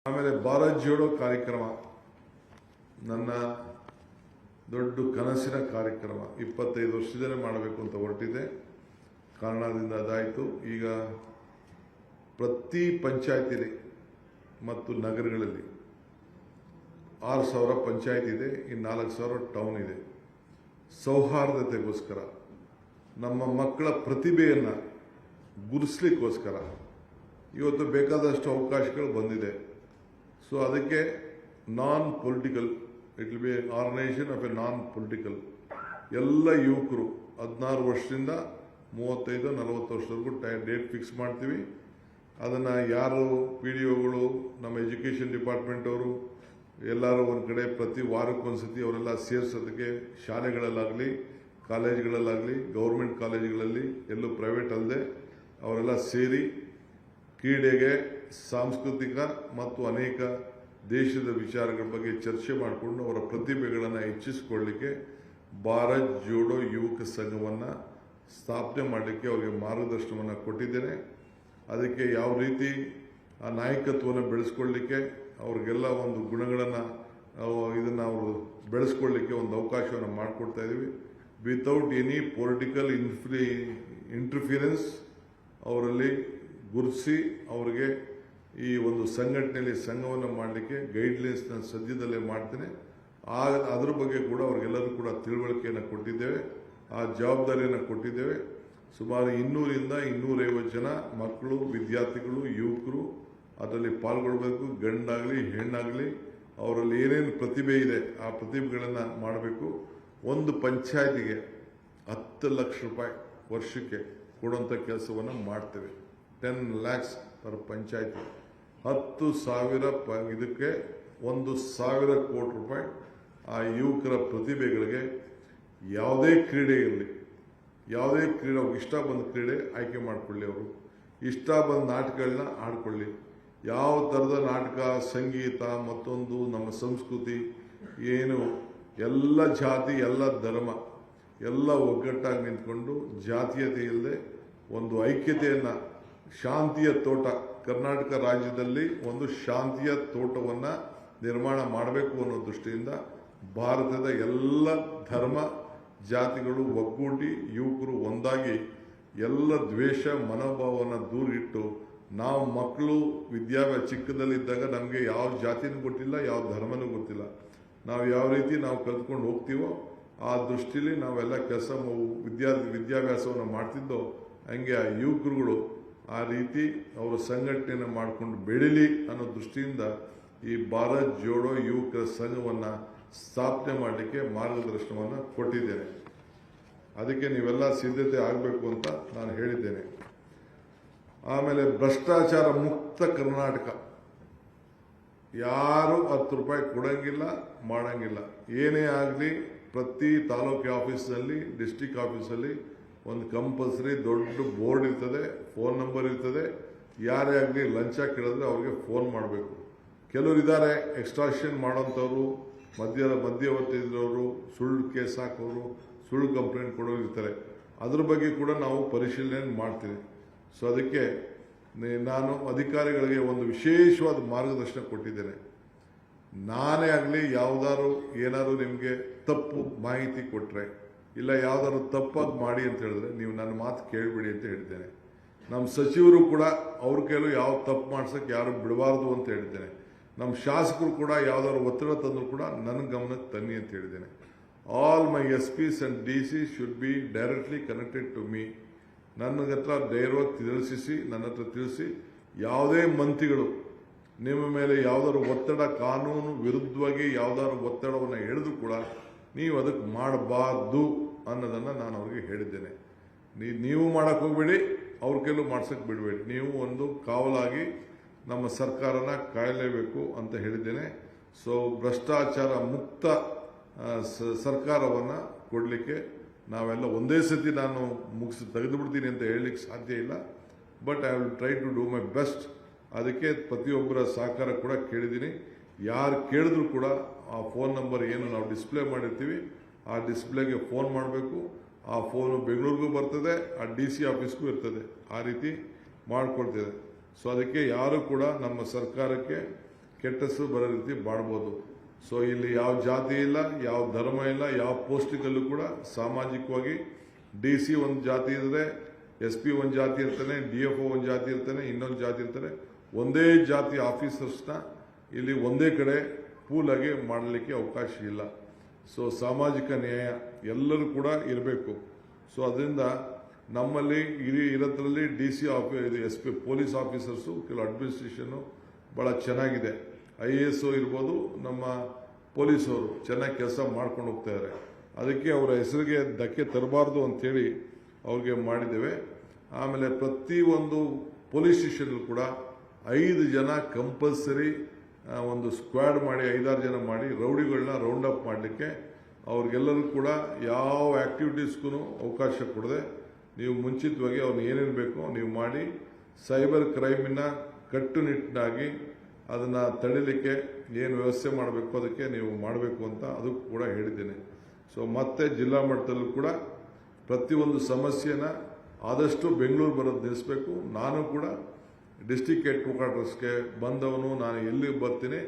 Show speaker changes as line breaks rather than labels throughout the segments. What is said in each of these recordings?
ಆಮೇಲೆ ಭಾರತ್ ಜೋಡೋ ಕಾರ್ಯಕ್ರಮ ನನ್ನ ದೊಡ್ಡ ಕನಸಿನ ಕಾರ್ಯಕ್ರಮ. 25 ವರ್ಷದಲ್ಲೇ ಮಾಡಬೇಕು ಅಂತ ಹೊರಟಿದೆ. ಕಾರಣದಿಂದ ಅದಾಯಿತು. ಈಗ ಪ್ರತಿ ಪಂಚಾಯತಿಲಿ ಮತ್ತು ನಗರಗಳಲ್ಲಿ 6,000 ಪಂಚಾಯತ್ ಇದೆ, ಇನ್ನು 4,000 ಟೌನ್ ಇದೆ. ಸೌಹಾರ್ದತೆಗೋಸ್ಕರ, ನಮ್ಮ ಮಕ್ಕಳ ಪ್ರತಿಭೆಯನ್ನು ಗುರುತಿಸ್ಲಿಕ್ಕೋಸ್ಕರ ಇವತ್ತು ಬೇಕಾದಷ್ಟು ಅವಕಾಶಗಳು ಬಂದಿದೆ. ಸೊ ಅದಕ್ಕೆ non political, it will be organisation of a non political. ಎಲ್ಲ ಯುವಕರು 16 ವರ್ಷದಿಂದ 35-40 ವರ್ಷದವರೆಗೂ ಡೇಟ್ ಫಿಕ್ಸ್ ಮಾಡ್ತೀವಿ. ಅದನ್ನು ಯಾರು PDOಗಳು, ನಮ್ಮ ಎಜುಕೇಷನ್ ಡಿಪಾರ್ಟ್ಮೆಂಟ್ ಅವರು ಎಲ್ಲರೂ ಒಂದು ಕಡೆ ಪ್ರತಿ ವಾರಕ್ಕೊಂದ್ಸತಿ ಅವರೆಲ್ಲ ಸೇರಿಸೋದಕ್ಕೆ, ಶಾಲೆಗಳಲ್ಲಾಗಲಿ ಕಾಲೇಜ್ಗಳಲ್ಲಾಗಲಿ ಗೌರ್ಮೆಂಟ್ ಕಾಲೇಜುಗಳಲ್ಲಿ ಎಲ್ಲೂ ಪ್ರೈವೇಟ್ ಅಲ್ಲದೆ ಅವರೆಲ್ಲ ಸೇರಿ ಕ್ರೀಡೆಗೆ, ಸಾಂಸ್ಕೃತಿಕ ಮತ್ತು ಅನೇಕ ದೇಶದ ವಿಚಾರಗಳ ಬಗ್ಗೆ ಚರ್ಚೆ ಮಾಡಿಕೊಂಡು ಅವರ ಪ್ರತಿಭೆಗಳನ್ನು ಹೆಚ್ಚಿಸಿಕೊಳ್ಳಲಿಕ್ಕೆ ಭಾರತ್ ಜೋಡೋ ಯುವಕ ಸಂಘವನ್ನು ಸ್ಥಾಪನೆ ಮಾಡಲಿಕ್ಕೆ ಅವರಿಗೆ ಮಾರ್ಗದರ್ಶನವನ್ನು ಕೊಟ್ಟಿದ್ದೇನೆ. ಅದಕ್ಕೆ ಯಾವ ರೀತಿ ಆ ನಾಯಕತ್ವವನ್ನು ಬೆಳೆಸ್ಕೊಳ್ಳಲಿಕ್ಕೆ, ಅವ್ರಿಗೆಲ್ಲ ಒಂದು ಗುಣಗಳನ್ನು ಇದನ್ನು ಅವರು ಬೆಳೆಸ್ಕೊಳ್ಳಲಿಕ್ಕೆ ಒಂದು ಅವಕಾಶವನ್ನು ಮಾಡಿಕೊಡ್ತಾ ಇದ್ದೀವಿ. ವಿತೌಟ್ ಎನಿ ಪೊಲಿಟಿಕಲ್ ಇಂಟರ್ಫಿರೆನ್ಸ್ ಅವರಲ್ಲಿ ಗುರುತಿಸಿ ಅವರಿಗೆ ಈ ಒಂದು ಸಂಘಟನೆಯಲ್ಲಿ ಸಂಘವನ್ನು ಮಾಡಲಿಕ್ಕೆ ಗೈಡ್ಲೈನ್ಸ್ನ ಸದ್ಯದಲ್ಲೇ ಮಾಡ್ತೇನೆ. ಅದರ ಬಗ್ಗೆ ಕೂಡ ಅವ್ರಿಗೆಲ್ಲರೂ ಕೂಡ ತಿಳುವಳಿಕೆಯನ್ನು ಕೊಟ್ಟಿದ್ದೇವೆ, ಆ ಜವಾಬ್ದಾರಿಯನ್ನು ಕೊಟ್ಟಿದ್ದೇವೆ. ಸುಮಾರು 200-250 ಜನ ಮಕ್ಕಳು, ವಿದ್ಯಾರ್ಥಿಗಳು, ಯುವಕರು ಅದರಲ್ಲಿ ಪಾಲ್ಗೊಳ್ಬೇಕು. ಗಂಡಾಗಲಿ ಹೆಣ್ಣಾಗಲಿ ಅವರಲ್ಲಿ ಏನೇನು ಪ್ರತಿಭೆ ಇದೆ ಆ ಪ್ರತಿಭೆಗಳನ್ನು ಮಾಡಬೇಕು. ಒಂದು ಪಂಚಾಯತಿಗೆ 10 ಲಕ್ಷ ರೂಪಾಯಿ ವರ್ಷಕ್ಕೆ ಕೊಡುವಂಥ ಕೆಲಸವನ್ನು ಮಾಡ್ತೇವೆ. 10 lakhs ಪರ್ ಪಂಚಾಯತಿ. 10,000 ಇದಕ್ಕೆ 1,000 ಕೋಟಿ ರೂಪಾಯಿ ಆ ಯುವಕರ ಪ್ರತಿಭೆಗಳಿಗೆ ಯಾವುದೇ ಕ್ರೀಡೆ ಇರಲಿ, ಯಾವುದೇ ಕ್ರೀಡೆ ಇಷ್ಟ ಬಂದ ಕ್ರೀಡೆ ಆಯ್ಕೆ ಮಾಡಿಕೊಳ್ಳಿ, ಅವರು ಇಷ್ಟ ಬಂದ ನಾಟಕಗಳನ್ನ ಆಡ್ಕೊಳ್ಳಿ. ಯಾವ ಥರದ ನಾಟಕ, ಸಂಗೀತ, ಮತ್ತೊಂದು ನಮ್ಮ ಸಂಸ್ಕೃತಿ ಏನು, ಎಲ್ಲ ಜಾತಿ, ಎಲ್ಲ ಧರ್ಮ ಎಲ್ಲ ಒಗ್ಗಟ್ಟಾಗಿ ನಿಂತ್ಕೊಂಡು ಜಾತೀಯತೆ ಇಲ್ಲದೆ ಒಂದು ಐಕ್ಯತೆಯನ್ನು, ಶಾಂತಿಯ ತೋಟ, ಕರ್ನಾಟಕ ರಾಜ್ಯದಲ್ಲಿ ಒಂದು ಶಾಂತಿಯ ತೋಟವನ್ನು ನಿರ್ಮಾಣ ಮಾಡಬೇಕು ಅನ್ನೋ ದೃಷ್ಟಿಯಿಂದ ಭಾರತದ ಎಲ್ಲ ಧರ್ಮ ಜಾತಿಗಳು ಒಗ್ಗೂಡಿ ಯುವಕರು ಒಂದಾಗಿ ಎಲ್ಲ ದ್ವೇಷ ಮನೋಭಾವವನ್ನು ದೂರಿಟ್ಟು, ನಾವು ಮಕ್ಕಳು ವಿದ್ಯಾಭ್ಯಾಸ ಚಿಕ್ಕದಲ್ಲಿದ್ದಾಗ ನಮಗೆ ಯಾವ ಜಾತಿನೂ ಗೊತ್ತಿಲ್ಲ, ಯಾವ ಧರ್ಮನೂ ಗೊತ್ತಿಲ್ಲ. ನಾವು ಯಾವ ರೀತಿ ನಾವು ಕಲ್ತ್ಕೊಂಡು ಹೋಗ್ತೀವೋ ಆ ದೃಷ್ಟಿಲಿ ನಾವೆಲ್ಲ ಕೆಲಸ ವಿದ್ಯಾಭ್ಯಾಸವನ್ನು ಮಾಡ್ತಿದ್ದೋ, ಹಂಗೆ ಆ ಯುವಕರುಗಳು ಆ ರೀತಿ ಅವರ ಸಂಘಟನೆಯನ್ನು ಮಾಡಿಕೊಂಡು ಬೆಳೀಲಿ ಅನ್ನೋ ದೃಷ್ಟಿಯಿಂದ ಈ ಭಾರತ್ ಜೋಡೋ ಯುವಕರ ಸಂಘವನ್ನು ಸ್ಥಾಪನೆ ಮಾಡಲಿಕ್ಕೆ ಮಾರ್ಗದರ್ಶನವನ್ನು ಕೊಟ್ಟಿದ್ದೇನೆ. ಅದಕ್ಕೆ ನೀವೆಲ್ಲ ಸಿದ್ಧತೆ ಆಗಬೇಕು ಅಂತ ನಾನು ಹೇಳಿದ್ದೇನೆ. ಆಮೇಲೆ ಭ್ರಷ್ಟಾಚಾರ ಮುಕ್ತ ಕರ್ನಾಟಕ. ಯಾರು 10 ರೂಪಾಯಿ ಕೊಡಂಗಿಲ್ಲ, ಮಾಡಂಗಿಲ್ಲ. ಏನೇ ಆಗಲಿ ಪ್ರತಿ ತಾಲೂಕು ಆಫೀಸ್ನಲ್ಲಿ, ಡಿಸ್ಟಿಕ್ ಆಫೀಸಲ್ಲಿ ಒಂದು ಕಂಪಲ್ಸರಿ ದೊಡ್ಡ ಬೋರ್ಡ್ ಇರ್ತದೆ, ಫೋನ್ ನಂಬರ್ ಇರ್ತದೆ. ಯಾರೇ ಆಗಲಿ ಲಂಚ ಕೇಳಿದ್ರೆ ಅವ್ರಿಗೆ ಫೋನ್ ಮಾಡಬೇಕು. ಕೆಲವರು ಇದ್ದಾರೆ ಎಕ್ಸ್ಟ್ರಾಕ್ಷನ್ ಮಾಡೋಂಥವ್ರು, ಮಧ್ಯವರ್ತಿ ಇರೋರು, ಸುಳ್ಳು ಕೇಸ್ ಹಾಕೋರು, ಸುಳ್ಳು ಕಂಪ್ಲೇಂಟ್ ಕೊಡೋರು ಇರ್ತಾರೆ. ಅದ್ರ ಬಗ್ಗೆ ಕೂಡ ನಾವು ಪರಿಶೀಲನೆ ಮಾಡ್ತೀವಿ. ಸೊ ಅದಕ್ಕೆ ನಾನು ಅಧಿಕಾರಿಗಳಿಗೆ ಒಂದು ವಿಶೇಷವಾದ ಮಾರ್ಗದರ್ಶನ ಕೊಟ್ಟಿದ್ದೇನೆ. ನಾನೇ ಆಗಲಿ ಯಾವುದಾದ್ರು ಏನಾದ್ರು ನಿಮಗೆ ತಪ್ಪು ಮಾಹಿತಿ ಕೊಟ್ಟರೆ, ಇಲ್ಲ ಯಾವುದಾದ್ರು ತಪ್ಪಾಗಿ ಮಾಡಿ ಅಂತ ಹೇಳಿದ್ರೆ ನೀವು ನನ್ನ ಮಾತು ಕೇಳಬೇಡಿ ಅಂತ ಹೇಳಿದ್ದೇನೆ. ನಮ್ಮ ಸಚಿವರು ಕೂಡ ಅವ್ರ ಕೈಲೂ ಯಾವ ತಪ್ಪು ಮಾಡ್ಸೋಕ್ಕೆ ಯಾರು ಬಿಡಬಾರ್ದು ಅಂತ ಹೇಳಿದ್ದೇನೆ. ನಮ್ಮ ಶಾಸಕರು ಕೂಡ ಯಾವುದಾದ್ರು ಒತ್ತಡ ತಂದರೂ ಕೂಡ ನನ್ನ ಗಮನಕ್ಕೆ ತನ್ನಿ ಅಂತ ಹೇಳಿದ್ದೇನೆ. All my SPs and DCs should be directly connected to me. ನನ್ನ ಹತ್ರ ಧೈರ್ಯವಾಗಿ ನನ್ನ ಹತ್ರ ತಿಳಿಸಿ, ಯಾವುದೇ ಮಂತ್ರಿಗಳು ನಿಮ್ಮ ಮೇಲೆ ಯಾವುದಾದ್ರು ಒತ್ತಡ, ಕಾನೂನು ವಿರುದ್ಧವಾಗಿ ಯಾವುದಾದ್ರು ಒತ್ತಡವನ್ನು ಹಿಡಿದು ಕೂಡ ನೀವು ಅದಕ್ಕೆ ಮಾಡಬಾರ್ದು ಅನ್ನೋದನ್ನು ನಾನು ಅವ್ರಿಗೆ ಹೇಳಿದ್ದೇನೆ. ನೀವು ಮಾಡೋಕ್ಕೆ ಹೋಗಬೇಡಿ, ಅವ್ರ ಕೈಲೂ ಮಾಡ್ಸೋಕ್ಕೆ ಬಿಡಬೇಡಿ. ನೀವು ಒಂದು ಕಾವಲಾಗಿ ನಮ್ಮ ಸರ್ಕಾರನ ಕಾಯಲೇಬೇಕು ಅಂತ ಹೇಳಿದ್ದೇನೆ. ಸೊ ಭ್ರಷ್ಟಾಚಾರ ಮುಕ್ತ ಸರ್ಕಾರವನ್ನು ಕೊಡಲಿಕ್ಕೆ ನಾವೆಲ್ಲ ಒಂದೇ ಸತಿ ನಾನು ತೆಗೆದು ಬಿಡ್ತೀನಿ ಅಂತ ಹೇಳಲಿಕ್ಕೆ ಸಾಧ್ಯ ಇಲ್ಲ. But I will try to do my best. ಅದಕ್ಕೆ ಪ್ರತಿಯೊಬ್ಬರ ಸಹಕಾರ ಕೂಡ ಕೇಳಿದ್ದೀನಿ. ಯಾರು ಕೇಳಿದ್ರು ಕೂಡ ಆ ಫೋನ್ ನಂಬರ್ ಏನು ನಾವು ಡಿಸ್ಪ್ಲೇ ಮಾಡಿರ್ತೀವಿ ಆ ಡಿಸ್ಪ್ಲೇಗೆ ಫೋನ್ ಮಾಡಬೇಕು. ಆ ಫೋನು ಬೆಂಗಳೂರಿಗೂ ಬರ್ತದೆ, ಆ DC ಆಫೀಸ್ಗೂ ಇರ್ತದೆ. ಆ ರೀತಿ ಮಾಡಿಕೊಡ್ತೇವೆ. ಸೊ ಅದಕ್ಕೆ ಯಾರು ಕೂಡ ನಮ್ಮ ಸರ್ಕಾರಕ್ಕೆ ಕೆಟ್ಟ ಹೆಸರು ಬರೋ ರೀತಿ ಮಾಡ್ಬೋದು. ಸೊ ಇಲ್ಲಿ ಯಾವ ಜಾತಿ ಇಲ್ಲ, ಯಾವ ಧರ್ಮ ಇಲ್ಲ, ಯಾವ ಪೋಸ್ಟಿಗಲ್ಲೂ ಕೂಡ ಸಾಮಾಜಿಕವಾಗಿ DC ಒಂದು ಜಾತಿ ಇದ್ರೆ, SP ಒಂದು ಜಾತಿ ಇರ್ತಾನೆ, DFO ಒಂದು ಜಾತಿ ಇರ್ತಾನೆ, ಇನ್ನೊಂದು ಜಾತಿ ಇರ್ತಾನೆ. ಒಂದೇ ಜಾತಿ ಆಫೀಸರ್ಸ್ನ ಇಲ್ಲಿ ಒಂದೇ ಕಡೆ ಪೂಲ್ ಆಗಿ ಮಾಡಲಿಕ್ಕೆ ಅವಕಾಶ ಇಲ್ಲ. ಸೊ ಸಾಮಾಜಿಕ ನ್ಯಾಯ ಎಲ್ಲರೂ ಕೂಡ ಇರಬೇಕು. ಸೊ ಅದರಿಂದ ನಮ್ಮಲ್ಲಿ ಇರೋದ್ರಲ್ಲಿ DC SP ಪೊಲೀಸ್ ಆಫೀಸರ್ಸು, ಕೆಲವು ಅಡ್ಮಿನಿಸ್ಟ್ರೇಷನ್ನು ಭಾಳ ಚೆನ್ನಾಗಿದೆ. IAS ಇರ್ಬೋದು, ನಮ್ಮ ಪೊಲೀಸವರು ಚೆನ್ನಾಗಿ ಕೆಲಸ ಮಾಡ್ಕೊಂಡು ಹೋಗ್ತಾ ಇದ್ದಾರೆ. ಅದಕ್ಕೆ ಅವರ ಹೆಸರಿಗೆ ಧಕ್ಕೆ ತರಬಾರ್ದು ಅಂಥೇಳಿ ಅವ್ರಿಗೆ ಮಾಡಿದ್ದೇವೆ. ಆಮೇಲೆ ಪ್ರತಿಯೊಂದು ಪೊಲೀಸ್ ಸ್ಟೇಷನ್ ಕೂಡ 5 ಜನ ಕಂಪಲ್ಸರಿ ಒಂದು ಸ್ಕ್ವಾಡ್ ಮಾಡಿ 5-6 ಜನ ಮಾಡಿ ರೌಡಿಗಳನ್ನ ರೌಂಡ್ ಅಪ್ ಮಾಡಲಿಕ್ಕೆ ಅವ್ರಿಗೆಲ್ಲರೂ ಕೂಡ ಯಾವ ಆಕ್ಟಿವಿಟೀಸ್ಗೂ ಅವಕಾಶ ಕೊಡದೆ ನೀವು ಮುಂಚಿತವಾಗಿ ಅವ್ರನ್ನ ಏನೇನು ಬೇಕೋ ನೀವು ಮಾಡಿ ಸೈಬರ್ ಕ್ರೈಮಿನ ಕಟ್ಟುನಿಟ್ಟಾಗಿ ಅದನ್ನು ತಡಿಲಿಕ್ಕೆ ಏನು ವ್ಯವಸ್ಥೆ ಮಾಡಬೇಕು ಅದಕ್ಕೆ ನೀವು ಮಾಡಬೇಕು ಅಂತ ಅದಕ್ಕೂ ಕೂಡ ಹೇಳಿದ್ದೇನೆ. ಸೊ ಮತ್ತೆ ಜಿಲ್ಲಾ ಮಟ್ಟದಲ್ಲೂ ಕೂಡ ಪ್ರತಿಯೊಂದು ಸಮಸ್ಯೆನ ಆದಷ್ಟು ಬೆಂಗಳೂರು ಬರೋದು ನಿಲ್ಲಿಸಬೇಕು. ನಾನು ಕೂಡ ಡಿಸ್ಟಿಕ್ ಹೆಡ್ ಕ್ವಾರ್ಟರ್ಸ್ಗೆ ಬಂದವನು, ನಾನು ಎಲ್ಲಿ ಬರ್ತೀನಿ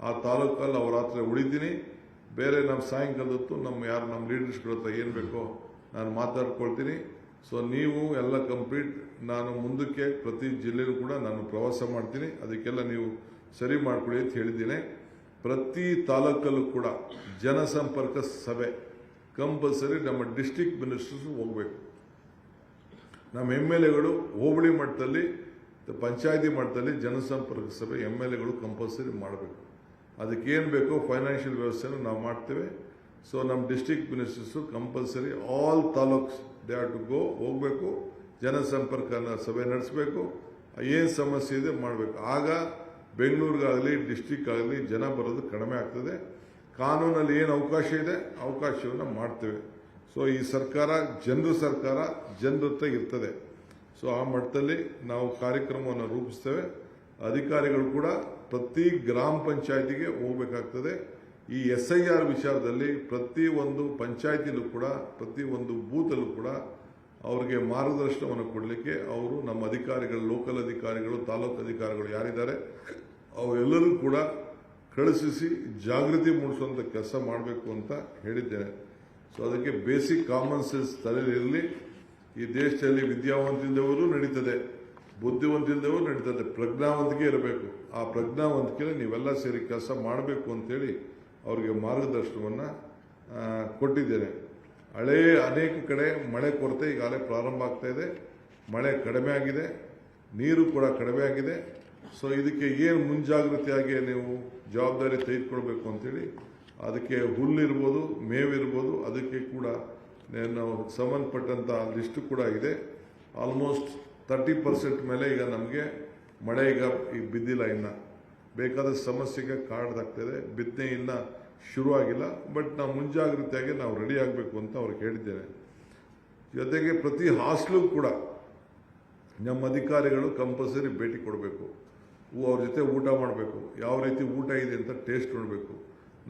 ಆ ತಾಲೂಕಲ್ಲಿ ಅವರ ಹತ್ರ ಉಳಿತೀನಿ. ಬೇರೆ ನಮ್ಮ ಸಾಯಂಕಾಲದತ್ತು ನಮ್ಮ ಲೀಡರ್ಸ್ಗಳ ಹತ್ರ ಏನು ಬೇಕೋ ನಾನು ಮಾತಾಡ್ಕೊಳ್ತೀನಿ. ಸೊ ನೀವು ಎಲ್ಲ ಕಂಪ್ಲೀಟ್, ನಾನು ಮುಂದಕ್ಕೆ ಪ್ರತಿ ಜಿಲ್ಲೆಯೂ ಕೂಡ ನಾನು ಪ್ರವಾಸ ಮಾಡ್ತೀನಿ. ಅದಕ್ಕೆಲ್ಲ ನೀವು ಸರಿ ಮಾಡ್ಕೊಳ್ಳಿ ಅಂತ ಹೇಳಿದ್ದೀನಿ. ಪ್ರತಿ ತಾಲೂಕಲ್ಲೂ ಕೂಡ ಜನಸಂಪರ್ಕ ಸಭೆ ಕಂಪಲ್ಸರಿ ನಮ್ಮ ಡಿಸ್ಟಿಕ್ ಮಿನಿಸ್ಟರ್ಸ್ ಹೋಗಬೇಕು. ನಮ್ಮ MLAಗಳು ಹೋಬಳಿ ಮಟ್ಟದಲ್ಲಿ, ಪಂಚಾಯತಿ ಮಟ್ಟದಲ್ಲಿ ಜನಸಂಪರ್ಕ ಸಭೆ MLAಗಳು ಕಂಪಲ್ಸರಿ ಮಾಡಬೇಕು. ಅದಕ್ಕೇನು ಬೇಕೋ ಫೈನಾನ್ಷಿಯಲ್ ವ್ಯವಸ್ಥೆನ ನಾವು ಮಾಡ್ತೇವೆ. ಸೊ ನಮ್ಮ district ministers compulsory all taluks they are to go, ಹೋಗಬೇಕು, ಜನಸಂಪರ್ಕನ ಸಭೆ ನಡೆಸಬೇಕು, ಏನು ಸಮಸ್ಯೆ ಇದೆ ಮಾಡಬೇಕು. ಆಗ ಬೆಂಗಳೂರಿಗಾಗಲಿ ಡಿಸ್ಟಿಕ್ ಆಗಲಿ ಜನ ಬರೋದು ಕಡಿಮೆ ಆಗ್ತದೆ. ಕಾನೂನಲ್ಲಿ ಏನು ಅವಕಾಶ ಇದೆ ಅವಕಾಶವನ್ನು ಮಾಡ್ತೇವೆ. ಸೊ ಈ ಸರ್ಕಾರ ಜನರ ಸರ್ಕಾರ, ಜನರ ಹತ್ರ ಇರ್ತದೆ. ಸೊ ಆ ಮಟ್ಟದಲ್ಲಿ ನಾವು ಕಾರ್ಯಕ್ರಮವನ್ನು ರೂಪಿಸ್ತೇವೆ. ಅಧಿಕಾರಿಗಳು ಕೂಡ ಪ್ರತಿ ಗ್ರಾಮ ಪಂಚಾಯತಿಗೆ ಹೋಗಬೇಕಾಗ್ತದೆ. ಈ SIR ವಿಚಾರದಲ್ಲಿ ಪ್ರತಿಯೊಂದು ಪಂಚಾಯತಿಲೂ ಕೂಡ, ಪ್ರತಿಯೊಂದು ಬೂತಲ್ಲೂ ಕೂಡ ಅವ್ರಿಗೆ ಮಾರ್ಗದರ್ಶನವನ್ನು ಕೊಡಲಿಕ್ಕೆ ಅವರು ನಮ್ಮ ಅಧಿಕಾರಿಗಳು, ಲೋಕಲ್ ಅಧಿಕಾರಿಗಳು, ತಾಲೂಕು ಅಧಿಕಾರಿಗಳು ಯಾರಿದ್ದಾರೆ ಅವರೆಲ್ಲರೂ ಕೂಡ ಕಳಿಸಿ ಜಾಗೃತಿ ಮೂಡಿಸುವಂಥ ಕೆಲಸ ಮಾಡಬೇಕು ಅಂತ ಹೇಳಿದ್ದೇನೆ. ಸೊ ಅದಕ್ಕೆ ಬೇಸಿಕ್ ಕಾಮನ್ ಸೆನ್ಸ್ ತಲೆಯಲ್ಲಿರಲಿ. ಈ ದೇಶದಲ್ಲಿ ವಿದ್ಯಾವಂತಿಲ್ಲದವರು ನಡೀತದೆ, ಬುದ್ಧಿವಂತಿಲ್ಲದವರು ನಡೀತದೆ, ಪ್ರಜ್ಞಾವಂತಿಕೆ ಇರಬೇಕು. ಆ ಪ್ರಜ್ಞಾವಂತಿಕೆ ನೀವೆಲ್ಲ ಸೇರಿ ಕೆಲಸ ಮಾಡಬೇಕು ಅಂತೇಳಿ ಅವರಿಗೆ ಮಾರ್ಗದರ್ಶನವನ್ನು ಕೊಟ್ಟಿದ್ದೇನೆ. ಅನೇಕ ಕಡೆ ಮಳೆ ಕೊರತೆ ಈಗಾಗಲೇ ಪ್ರಾರಂಭ ಆಗ್ತಾ ಇದೆ. ಮಳೆ ಕಡಿಮೆ ಆಗಿದೆ, ನೀರು ಕೂಡ ಕಡಿಮೆ ಆಗಿದೆ. ಸೊ ಇದಕ್ಕೆ ಏನು ಮುಂಜಾಗ್ರತೆಯಾಗಿ ನೀವು ಜವಾಬ್ದಾರಿ ತೆಗೆದುಕೊಳ್ಬೇಕು ಅಂತೇಳಿ ಅದಕ್ಕೆ ಹುಲ್ಲಿರ್ಬೋದು, ಮೇವಿರ್ಬೋದು, ಅದಕ್ಕೆ ಕೂಡ ನಾವು ಸಂಬಂಧಪಟ್ಟಂಥ ಲಿಸ್ಟು ಕೂಡ ಇದೆ. ಆಲ್ಮೋಸ್ಟ್ 30% ಮೇಲೆ ಈಗ ನಮಗೆ ಮಳೆ ಈಗ ಬಿದ್ದಿಲ್ಲ. ಇನ್ನು ಬೇಕಾದ ಸಮಸ್ಯೆಗೆ ಕಾಡ್ದಾಗ್ತದೆ. ಬಿತ್ತನೆ ಇನ್ನೂ ಶುರುವಾಗಿಲ್ಲ. ಬಟ್ ನಾವು ಮುಂಜಾಗ್ರತೆಯಾಗಿ ನಾವು ರೆಡಿ ಆಗಬೇಕು ಅಂತ ಅವ್ರಿಗೆ ಹೇಳಿದ್ದೇನೆ. ಜೊತೆಗೆ ಪ್ರತಿ ಹಾಸ್ಟೆಲ್ಗೂ ಕೂಡ ನಮ್ಮ ಅಧಿಕಾರಿಗಳು ಕಂಪಲ್ಸರಿ ಭೇಟಿ ಕೊಡಬೇಕು. ಅವ್ರ ಜೊತೆ ಊಟ ಮಾಡಬೇಕು, ಯಾವ ರೀತಿ ಊಟ ಇದೆ ಅಂತ ಟೇಸ್ಟ್ ನೋಡಬೇಕು.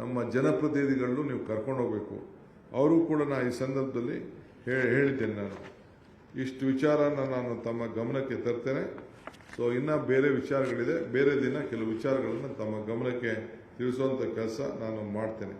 ನಮ್ಮ ಜನಪ್ರತಿನಿಧಿಗಳನ್ನು ನೀವು ಕರ್ಕೊಂಡು ಹೋಗಬೇಕು. ಅವರು ಕೂಡ ಈ ಸಂದರ್ಭದಲ್ಲಿ ಹೇಳಿದ್ದೇನೆ. ನಾನು ಇಷ್ಟು ವಿಚಾರನ ನಾನು ತಮ್ಮ ಗಮನಕ್ಕೆ ತರ್ತೇನೆ. ಸೊ ಇನ್ನೂ ಬೇರೆ ವಿಚಾರಗಳಿದೆ, ಬೇರೆ ದಿನ ಕೆಲವು ವಿಚಾರಗಳನ್ನು ತಮ್ಮ ಗಮನಕ್ಕೆ ತಿಳಿಸುವಂಥ ಕೆಲಸ ನಾನು ಮಾಡ್ತೇನೆ.